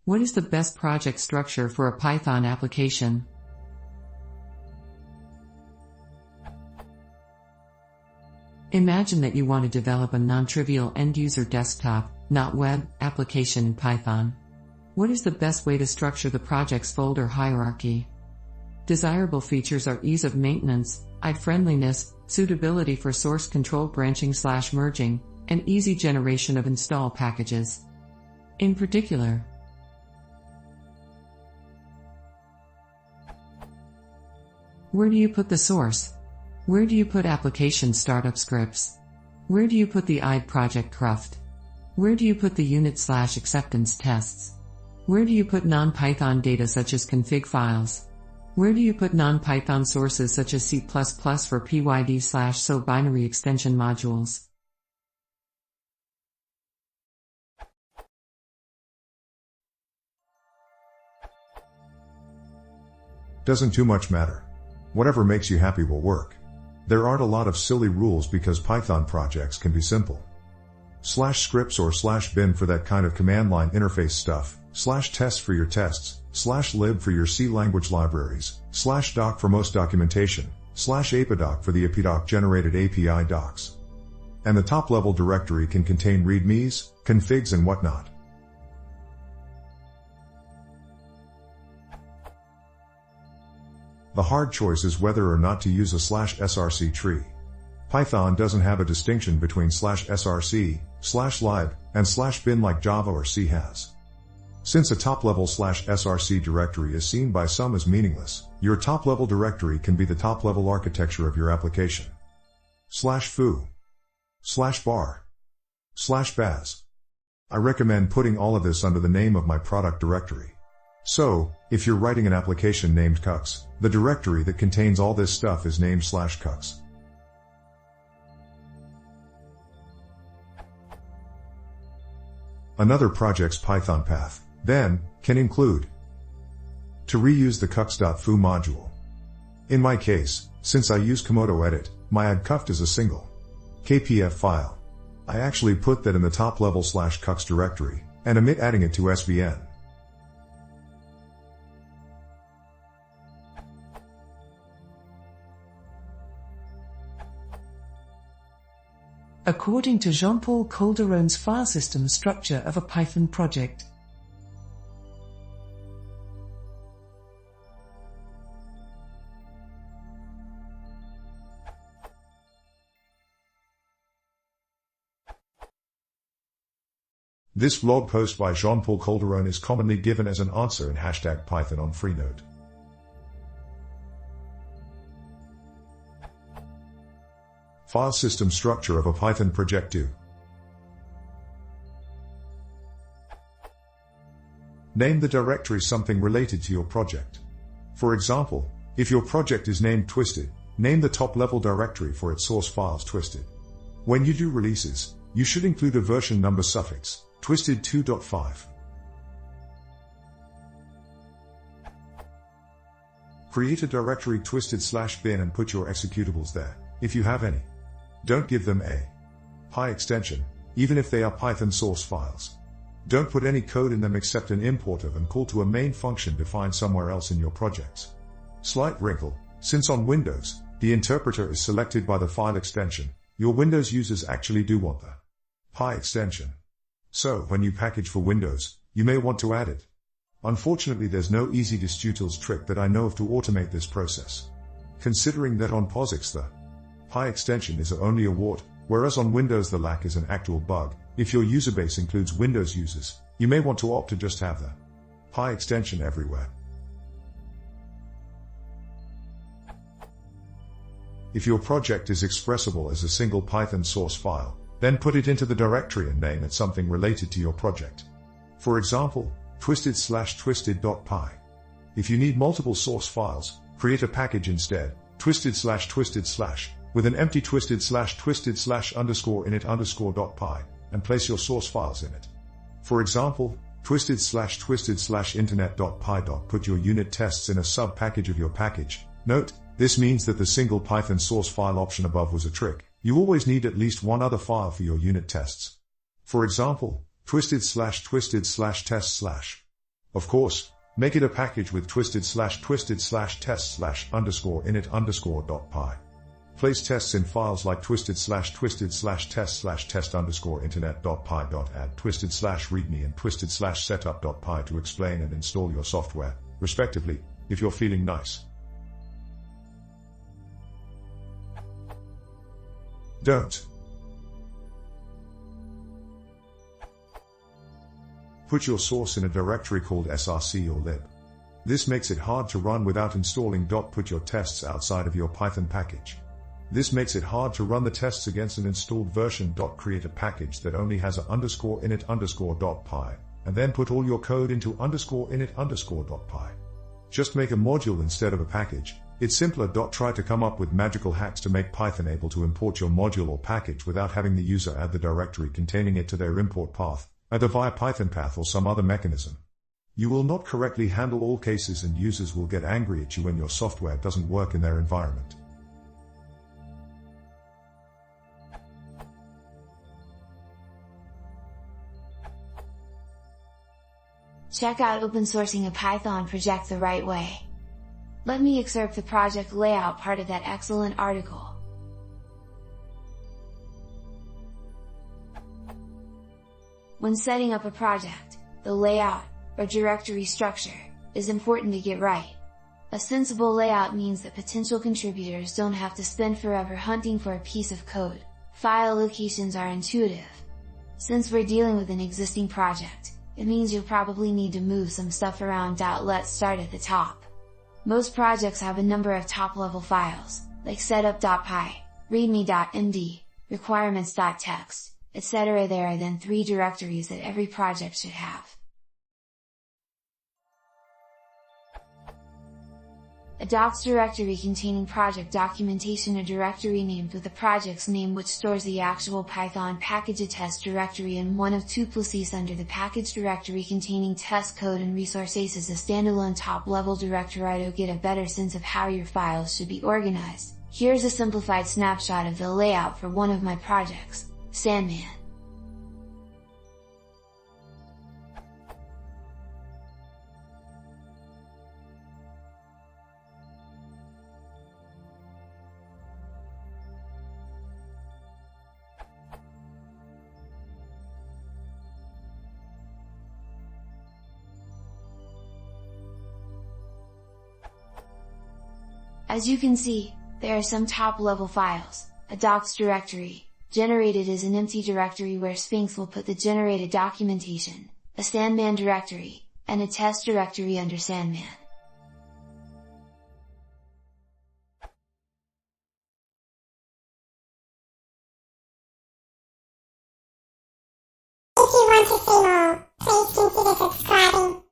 What is the best project structure for a Python application? Imagine that you want to develop a non-trivial end-user desktop, not web, application in Python. What is the best way to structure the project's folder hierarchy? Desirable features are ease of maintenance, friendliness, suitability for source control branching/merging, and easy generation of install packages. In particular, where do you put the source? Where do you put application startup scripts? Where do you put the IDE project cruft? Where do you put the unit/acceptance tests? Where do you put non-Python data such as config files? Where do you put non-Python sources such as C++ for pyd/so binary extension modules? Doesn't too much matter. Whatever makes you happy will work. There aren't a lot of silly rules because Python projects can be simple. /scripts or /bin for that kind of command line interface stuff, /test for your tests, /lib for your C language libraries, /doc for most documentation, /apidoc for the apidoc generated API docs. And the top level directory can contain readmes, configs and whatnot. The hard choice is whether or not to use a /src tree. Python doesn't have a distinction between /src, /lib, and /bin like Java or C has. Since a top-level /src directory is seen by some as meaningless, your top-level directory can be the top-level architecture of your application. /foo, /bar, /baz. I recommend putting all of this under the name of my product directory. So, if you're writing an application named cux, the directory that contains all this stuff is named /cux. Another project's Python path, then, can include to reuse the cux.foo module. In my case, since I use Komodo edit, my add_cuft is a single kpf file. I actually put that in the top level /cux directory, and omit adding it to svn. According to Jean-Paul Calderon's file system structure of a Python project. This blog post by Jean-Paul Calderon is commonly given as an answer in #Python on Freenode. File system structure of a Python project. 2. Name the directory something related to your project. For example, if your project is named Twisted, name the top-level directory for its source files Twisted. When you do releases, you should include a version number suffix, Twisted 2.5. Create a directory twisted/bin and put your executables there, if you have any. Don't give them a Py extension, even if they are Python source files. Don't put any code in them except an import of and call to a main function defined somewhere else in your projects. Slight wrinkle, since on Windows, the interpreter is selected by the file extension, your Windows users actually do want the Py extension. So, when you package for Windows, you may want to add it. Unfortunately, there's no easy distutils trick that I know of to automate this process. Considering that on POSIX the Py extension is only a wart, whereas on Windows the lack is an actual bug, if your user base includes Windows users, you may want to opt to just have the Py extension everywhere. If your project is expressible as a single Python source file, then put it into the directory and name it something related to your project. For example, twisted/twisted.py. If you need multiple source files, create a package instead, twisted/twisted/ with an empty twisted/twisted/_init_.py, and place your source files in it. For example, twisted/twisted/internet.py. Put your unit tests in a sub-package of your package. Note, this means that the single Python source file option above was a trick. You always need at least one other file for your unit tests. For example, twisted/twisted/test/. Of course, make it a package with twisted/test/underscore init_.py. Place tests in files like twisted/test/internet.py.add twisted/readme and twisted/setup.py to explain and install your software, respectively, if you're feeling nice. Don't put your source in a directory called src or lib. This makes it hard to run without installing. Put your tests outside of your Python package. This makes it hard to run the tests against an installed version. Create a package that only has a _init_.py, and then put all your code into _init_.py. Just make a module instead of a package. It's simpler. Try to come up with magical hacks to make Python able to import your module or package without having the user add the directory containing it to their import path, either via Python path or some other mechanism. You will not correctly handle all cases and users will get angry at you when your software doesn't work in their environment. Check out open sourcing a Python project the right way. Let me excerpt the project layout part of that excellent article. When setting up a project, the layout, or directory structure, is important to get right. A sensible layout means that potential contributors don't have to spend forever hunting for a piece of code. File locations are intuitive. Since we're dealing with an existing project, it means you'll probably need to move some stuff around. Let's start at the top. Most projects have a number of top-level files, like setup.py, readme.md, requirements.txt, etc. There are then 3 directories that every project should have. A docs directory containing project documentation, a directory named with the project's name which stores the actual Python package, a test directory, and one of 2 places under the package directory containing test code and resources as a standalone top-level directory. To get a better sense of how your files should be organized, here's a simplified snapshot of the layout for one of my projects, Sandman. As you can see, there are some top-level files, a docs directory, generated as an empty directory where Sphinx will put the generated documentation, a Sandman directory, and a test directory under Sandman. If you want to see more, please consider subscribing.